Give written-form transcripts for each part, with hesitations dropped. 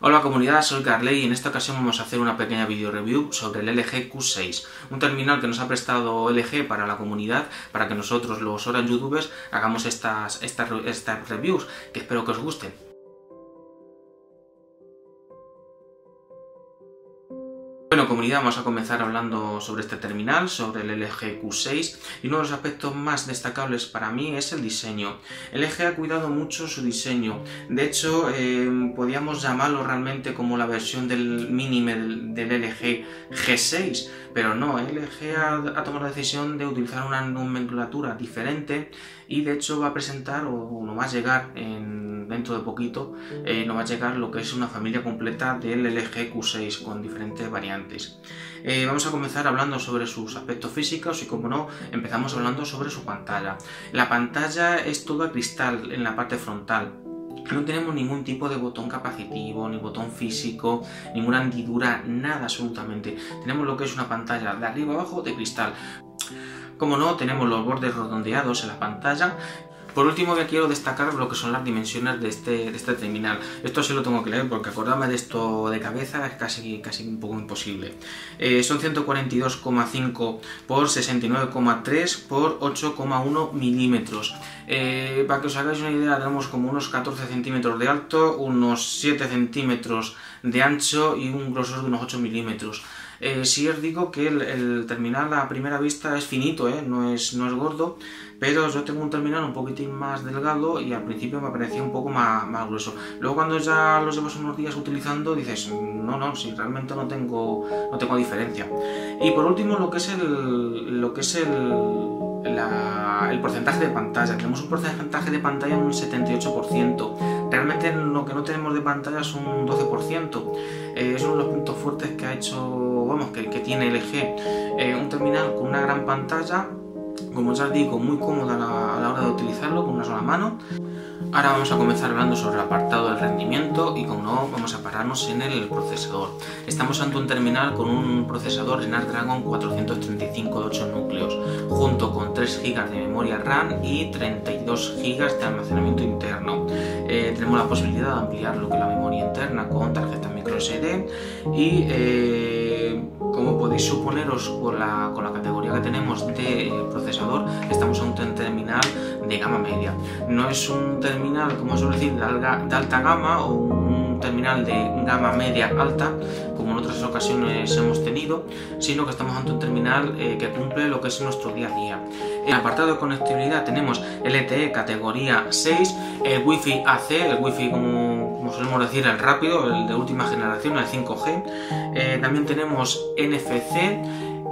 Hola comunidad, soy Carley y en esta ocasión vamos a hacer una pequeña video review sobre el LG Q6, un terminal que nos ha prestado LG para la comunidad, para que nosotros los Orange YouTubers hagamos estas reviews, que espero que os gusten. Bueno comunidad, vamos a comenzar hablando sobre este terminal, sobre el LG Q6, y uno de los aspectos más destacables para mí es el diseño. LG ha cuidado mucho su diseño, de hecho podríamos llamarlo realmente como la versión del mini del LG G6, pero no, LG ha tomado la decisión de utilizar una nomenclatura diferente y de hecho va a presentar, o nos va a llegar dentro de poquito, nos va a llegar lo que es una familia completa del LG Q6 con diferentes variantes. Vamos a comenzar hablando sobre sus aspectos físicos y, como no, empezamos hablando sobre su pantalla. La pantalla es toda cristal en la parte frontal. No tenemos ningún tipo de botón capacitivo, ni botón físico, ninguna hendidura, nada absolutamente. Tenemos lo que es una pantalla de arriba abajo de cristal. Como no, tenemos los bordes redondeados en la pantalla. Por último, que quiero destacar lo que son las dimensiones de este terminal. Esto sí lo tengo que leer porque acordarme de esto de cabeza es casi un poco imposible. Son 142,5 por 69,3 por 8,1 milímetros. Para que os hagáis una idea, tenemos como unos 14 centímetros de alto, unos 7 centímetros de ancho y un grosor de unos 8 milímetros. Sí os digo que el terminal a primera vista es finito, no es gordo, pero yo tengo un terminal un poquitín más delgado y al principio me parecía un poco más grueso. Luego cuando ya los llevas unos días utilizando dices, no, si realmente no tengo diferencia. Y por último lo que es el porcentaje de pantalla. Tenemos un porcentaje de pantalla de un 78%. Realmente lo que no tenemos de pantalla es un 12%. Es uno de los puntos fuertes que ha hecho, que tiene LG. Un terminal con una gran pantalla, como ya os digo, muy cómoda a la hora de utilizarlo con una sola mano. Ahora vamos a comenzar hablando sobre el apartado del rendimiento y, como no, vamos a pararnos en el procesador. Estamos ante un terminal con un procesador Snapdragon 435 de 8 núcleos, junto con 3 GB de memoria RAM y 32 GB de almacenamiento interno. Tenemos la posibilidad de ampliar lo que es la memoria interna con tarjetas microSD y como podéis suponeros con la categoría que tenemos de procesador, estamos ante un terminal de gama media. No es un terminal, como suelo decir, de alta gama o un terminal de gama media alta, como en otras ocasiones hemos tenido, sino que estamos ante un terminal que cumple lo que es nuestro día a día. En el apartado de conectividad tenemos LTE categoría 6, el Wi-Fi AC, el Wi-Fi como solemos decir, el rápido, el de última generación, el 5G. También tenemos NFC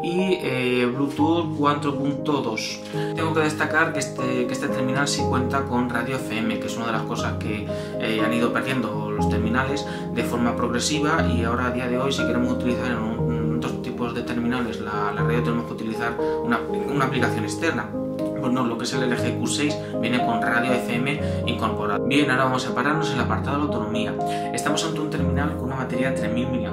y Bluetooth 4.2. Tengo que destacar que este terminal sí cuenta con radio FM, que es una de las cosas que han ido perdiendo los terminales de forma progresiva, y ahora a día de hoy, si queremos utilizar en otros tipos de terminales la radio, tenemos que utilizar una aplicación externa. Pues no, lo que es el LG Q6 viene con radio FM incorporada. Bien, ahora vamos a pararnos en el apartado de la autonomía. Estamos ante un terminal con una batería de 3000 mAh.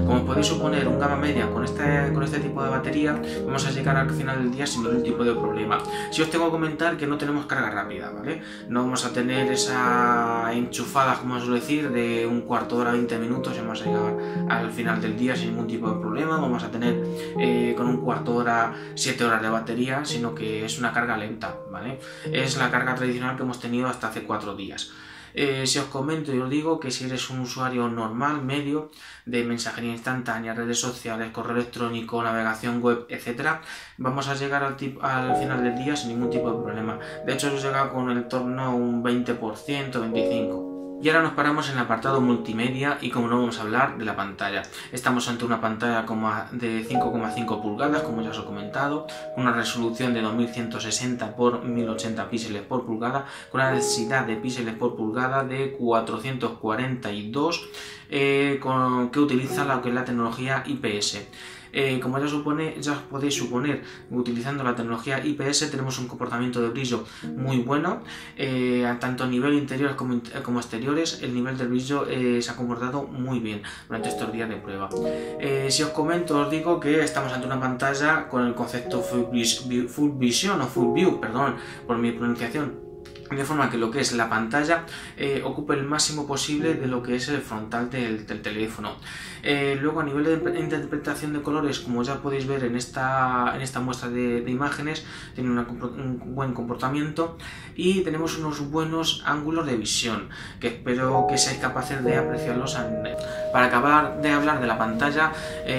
Como podéis suponer, un gama media con este tipo de batería vamos a llegar al final del día sin ningún tipo de problema. Si os tengo que comentar que no tenemos carga rápida, ¿vale? No vamos a tener esa enchufada, como suelo decir, de un cuarto de hora, 20 minutos, y vamos a llegar al final del día sin ningún tipo de problema. Vamos a tener con un cuarto de hora 7 horas de batería, sino que es una carga lenta, ¿vale? Es la carga tradicional que hemos tenido hasta hace 4 días. Si os comento y os digo que si eres un usuario normal, medio, de mensajería instantánea, redes sociales, correo electrónico, navegación web, etcétera, vamos a llegar al final del día sin ningún tipo de problema. De hecho, os llega con el torno a un 20%, 25%. Y ahora nos paramos en el apartado multimedia y, como no, vamos a hablar de la pantalla. Estamos ante una pantalla de 5,5 pulgadas, como ya os he comentado, con una resolución de 2160 por 1080 píxeles por pulgada, con una densidad de píxeles por pulgada de 442, que utiliza lo que es la tecnología IPS. Como ya os podéis suponer, utilizando la tecnología IPS tenemos un comportamiento de brillo muy bueno, tanto a nivel interior como exteriores. El nivel del brillo se ha comportado muy bien durante estos días de prueba. Si os comento, os digo que estamos ante una pantalla con el concepto Full Vision o Full View, perdón por mi pronunciación, de forma que lo que es la pantalla ocupe el máximo posible de lo que es el frontal del teléfono. Luego, a nivel de interpretación de colores, como ya podéis ver en esta muestra de imágenes, tiene un buen comportamiento y tenemos unos buenos ángulos de visión que espero que seáis capaces de apreciarlos. Para acabar de hablar de la pantalla,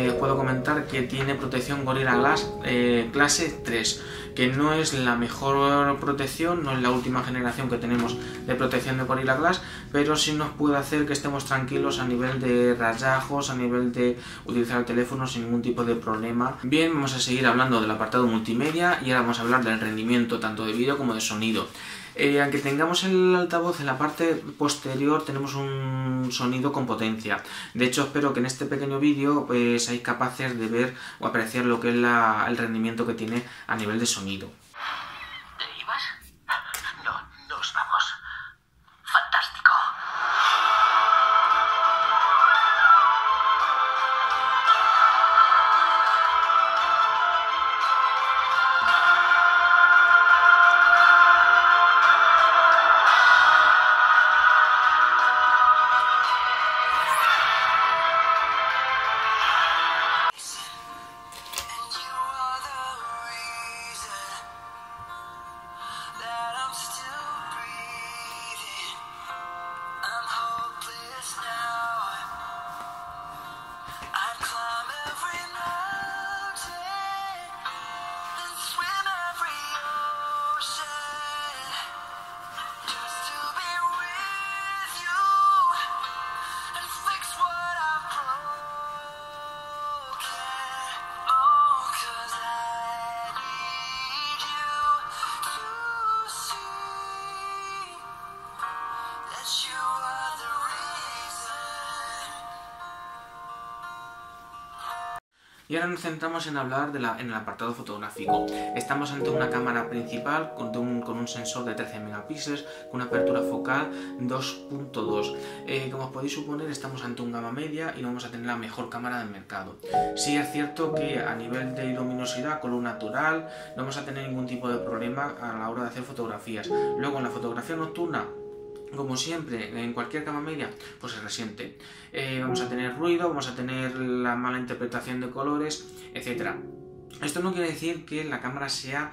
os puedo comentar que tiene protección Gorilla Glass clase 3, que no es la mejor protección, no es la última generación que tenemos de protección de Gorilla Glass, pero sí nos puede hacer que estemos tranquilos a nivel de rayajos, a nivel de utilizar el teléfono sin ningún tipo de problema. Bien, vamos a seguir hablando del apartado multimedia y ahora vamos a hablar del rendimiento tanto de vídeo como de sonido. Aunque tengamos el altavoz en la parte posterior, tenemos un sonido con potencia. De hecho, espero que en este pequeño vídeo seáis capaces de ver o apreciar lo que es el rendimiento que tiene a nivel de sonido. ¿Te ibas? No, nos vamos. Fantástico. Y ahora nos centramos en hablar en el apartado fotográfico. Estamos ante una cámara principal con un sensor de 13 megapíxeles con una apertura focal 2.2. Como os podéis suponer, estamos ante un gama media y no vamos a tener la mejor cámara del mercado. Sí es cierto que a nivel de luminosidad, con luz natural, no vamos a tener ningún tipo de problema a la hora de hacer fotografías. Luego, en la fotografía nocturna, como siempre, en cualquier gama media, pues se resiente. Vamos a tener ruido, vamos a tener la mala interpretación de colores, etc. Esto no quiere decir que la cámara sea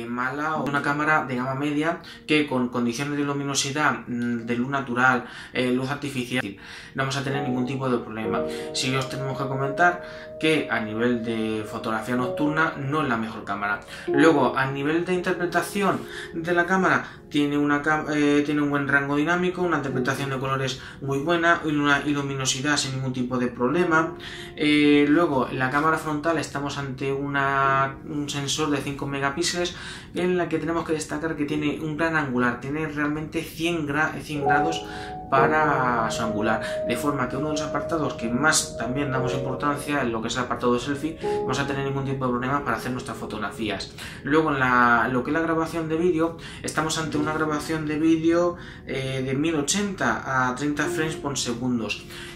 mala o una cámara de gama media que con condiciones de luminosidad, de luz natural, luz artificial, no vamos a tener ningún tipo de problema. Sí os tenemos que comentar que a nivel de fotografía nocturna no es la mejor cámara. Luego, a nivel de interpretación de la cámara, tiene un buen rango dinámico, una interpretación de colores muy buena y una luminosidad sin ningún tipo de problema. Luego, en la cámara frontal estamos ante un sensor de 5 megapíxeles en la que tenemos que destacar que tiene un gran angular, tiene realmente 100 grados para su angular, de forma que uno de los apartados que más también damos importancia en lo que es el apartado de selfie, no vamos a tener ningún tipo de problema para hacer nuestras fotografías. Luego, en lo que es la grabación de vídeo, estamos ante una grabación de vídeo de 1080 a 30 frames por segundo,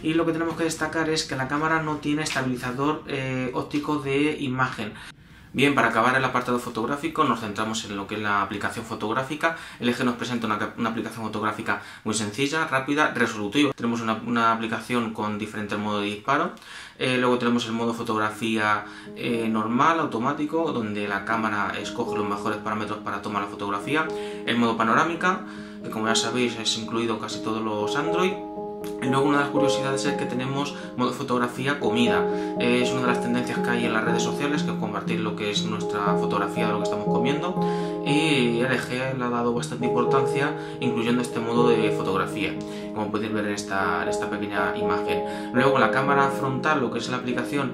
y lo que tenemos que destacar es que la cámara no tiene estabilizador óptico de imagen. Bien, para acabar el apartado fotográfico nos centramos en lo que es la aplicación fotográfica. LG nos presenta una aplicación fotográfica muy sencilla, rápida, resolutiva. Tenemos una aplicación con diferentes modos de disparo. Luego tenemos el modo fotografía normal, automático, donde la cámara escoge los mejores parámetros para tomar la fotografía. El modo panorámica, que como ya sabéis es incluido casi todos los Android. Y luego, una de las curiosidades es que tenemos modo fotografía comida. Es una de las tendencias que hay en las redes sociales, que es compartir lo que es nuestra fotografía de lo que estamos comiendo, y LG le ha dado bastante importancia incluyendo este modo de fotografía, como podéis ver en esta pequeña imagen. Luego, la cámara frontal, lo que es la aplicación,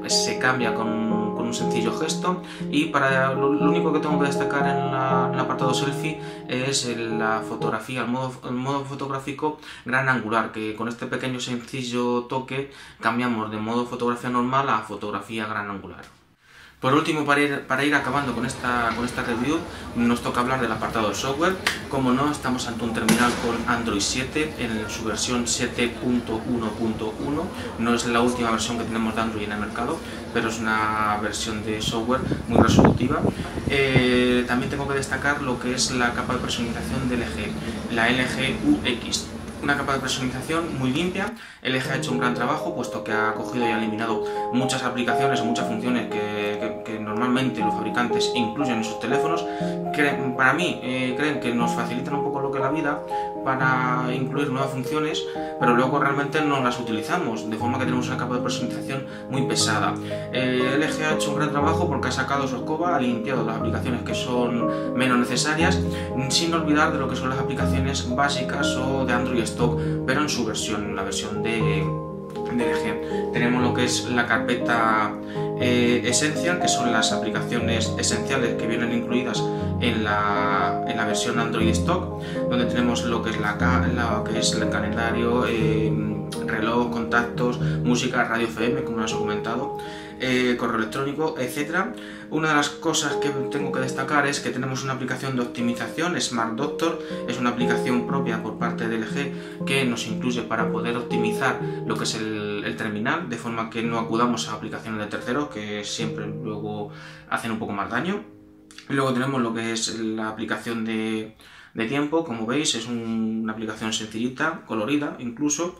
se cambia con un sencillo gesto, y lo único que tengo que destacar en el apartado selfie es la fotografía, el modo fotográfico gran angular, que con este pequeño sencillo toque cambiamos de modo fotografía normal a fotografía gran angular. Por último, para ir acabando con esta review, nos toca hablar del apartado del software. Como no, estamos ante un terminal con Android 7 en su versión 7.1.1. No es la última versión que tenemos de Android en el mercado, pero es una versión de software muy resolutiva. También tengo que destacar lo que es la capa de personalización de LG, la LG UX. Una capa de personalización muy limpia. LG ha hecho un gran trabajo, puesto que ha cogido y ha eliminado muchas aplicaciones o muchas funciones que normalmente los fabricantes incluyen en sus teléfonos. Para mí, creen que nos facilitan un poco lo que es la vida para incluir nuevas funciones, pero luego realmente no las utilizamos, de forma que tenemos una capa de personalización muy pesada. LG ha hecho un gran trabajo porque ha sacado su escoba, ha limpiado las aplicaciones que son menos necesarias, sin olvidar de lo que son las aplicaciones básicas o de Android stock, pero en su versión, la versión de LG. Tenemos lo que es la carpeta Essential, que son las aplicaciones esenciales que vienen incluidas en la versión Android stock, donde tenemos lo que es el calendario, reloj, contactos, música, radio FM, como os he comentado, correo electrónico, etc. Una de las cosas que tengo que destacar es que tenemos una aplicación de optimización, Smart Doctor. Es una aplicación propia por parte de LG que nos incluye para poder optimizar lo que es el terminal, de forma que no acudamos a aplicaciones de terceros que siempre luego hacen un poco más daño. Y luego tenemos lo que es la aplicación de tiempo. Como veis, es una aplicación sencillita, colorida incluso.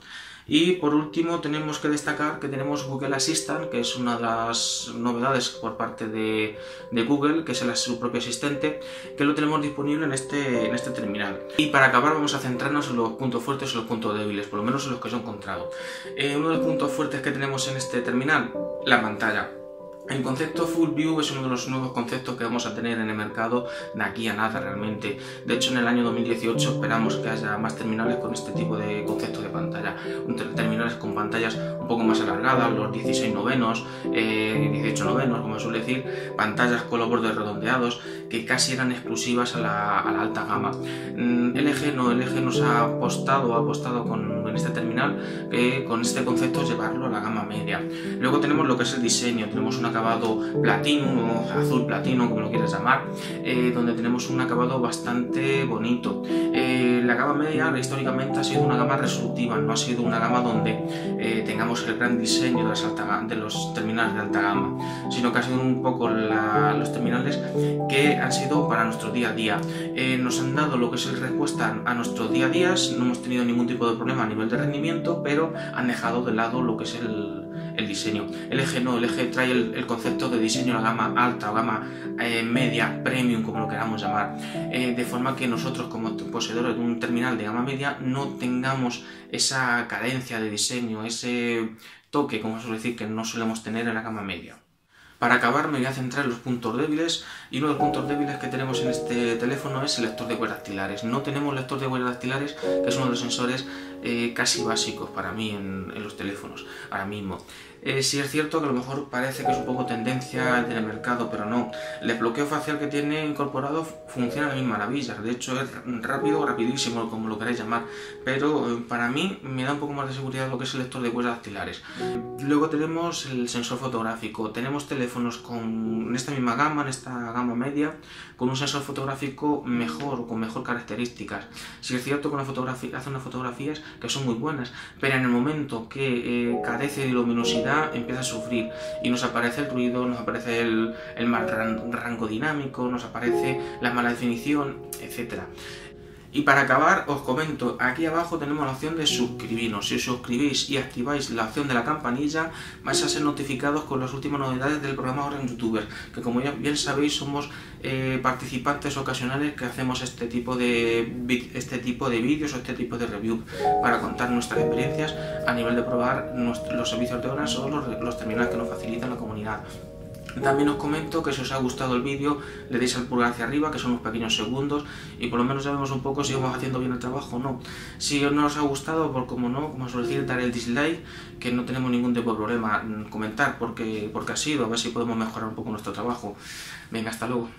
Y por último tenemos que destacar que tenemos Google Assistant, que es una de las novedades por parte de Google, que es su propio asistente, que lo tenemos disponible en este terminal. Y para acabar vamos a centrarnos en los puntos fuertes y los puntos débiles, por lo menos en los que yo he encontrado. Uno de los puntos fuertes que tenemos en este terminal, la pantalla. El concepto Full View es uno de los nuevos conceptos que vamos a tener en el mercado de aquí a nada realmente. De hecho, en el año 2018 esperamos que haya más terminales con este tipo de concepto de pantalla. Terminales con pantallas un poco más alargadas, los 16 novenos, 18 novenos, como se suele decir, pantallas con los bordes redondeados, que casi eran exclusivas a la alta gama. LG nos ha apostado en este terminal, con este concepto llevarlo a la gama media. Luego tenemos lo que es el diseño, tenemos un acabado platino, o azul platino, como lo quieras llamar, donde tenemos un acabado bastante bonito. La gama media históricamente ha sido una gama resolutiva, no ha sido una gama donde tengamos el gran diseño de los terminales de alta gama, sino que ha sido un poco los terminales que han sido para nuestro día a día. Nos han dado lo que es el respuesta a nuestros día a día, no hemos tenido ningún tipo de problema a nivel de rendimiento, pero han dejado de lado lo que es el diseño. LG trae el concepto de diseño a la gama alta o gama media, premium, como lo queramos llamar, de forma que nosotros como poseedores de un terminal de gama media no tengamos esa carencia de diseño, ese toque, como suele decir, que no solemos tener en la gama media. Para acabar me voy a centrar en los puntos débiles, y uno de los puntos débiles que tenemos en este teléfono es el lector de huellas dactilares. No tenemos lector de huellas dactilares, que es uno de los sensores casi básicos para mí en los teléfonos ahora mismo. Sí es cierto que a lo mejor parece que es un poco tendencia en el mercado, pero no. El desbloqueo facial que tiene incorporado funciona a mil maravillas. De hecho es rápido, rapidísimo, como lo queráis llamar, pero para mí me da un poco más de seguridad lo que es el lector de huellas dactilares. Luego tenemos el sensor fotográfico. Tenemos teléfonos en esta misma gama, en esta gama media, con un sensor fotográfico mejor o con mejor características. Sí es cierto que hace unas fotografías que son muy buenas, pero en el momento que carece de luminosidad empieza a sufrir y nos aparece el ruido, nos aparece el mal rango dinámico, nos aparece la mala definición, etc. Y para acabar os comento, aquí abajo tenemos la opción de suscribirnos. Si os suscribís y activáis la opción de la campanilla, vais a ser notificados con las últimas novedades del programa Orange YouTuber, que como ya bien sabéis somos participantes ocasionales que hacemos este tipo de vídeos o este tipo de review para contar nuestras experiencias a nivel de probar los servicios de Orange o los terminales que nos facilitan la comunidad. También os comento que si os ha gustado el vídeo le deis al pulgar hacia arriba, que son unos pequeños segundos, y por lo menos ya vemos un poco si vamos haciendo bien el trabajo o no. Si no os ha gustado, por como no, como suele decir, dar el dislike, que no tenemos ningún tipo de problema, comentar porque ha sido, a ver si podemos mejorar un poco nuestro trabajo. Venga, hasta luego.